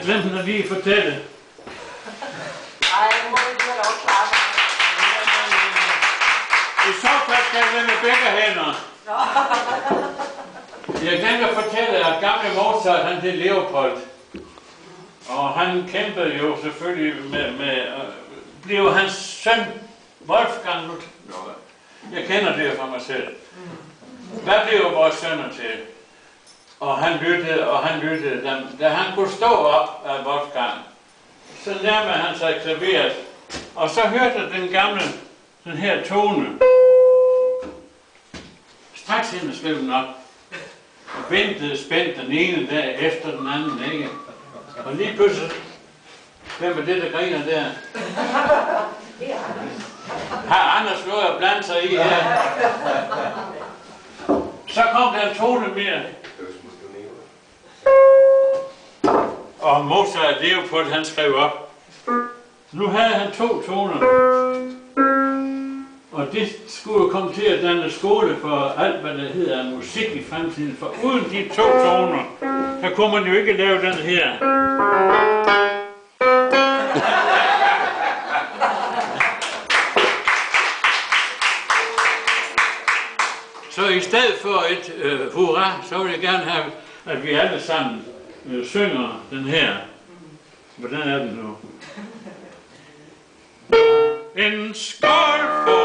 glemte at lige fortælle. Ej, nu må vi have lov til at arbejde. I så fald skal jeg med begge hænder. Jeg glemte at fortælle, at gamle Mozart, han hed Leopold. Og han kæmpede jo selvfølgelig med blev hans søn, Wolfgang. Jeg kender det fra mig selv. Hvad blev vores sønner til? Og han lyttede. Da han kunne stå op af Wolfgang, så nærmede han sig klaveret. Og så hørte den gamle, den her tone. Straks hende skrev den op. Og ventede spændt den ene dag efter den anden, ikke? Og lige pludselig, hvem er det, der griner der? Har Anders noget at blande sig i her? Så kom der en tone mere. Og Mozart Leopold, han skrev op. Nu havde han 2 toner. Og det skulle jo komme til at danne skole for alt, hvad der hedder musik i fremtiden. For uden de 2 toner, der kunne man jo ikke lave den her. Så i stedet for et hurra, så vil jeg gerne have, at vi alle sammen synger den her. Hvordan er den nu? En skål for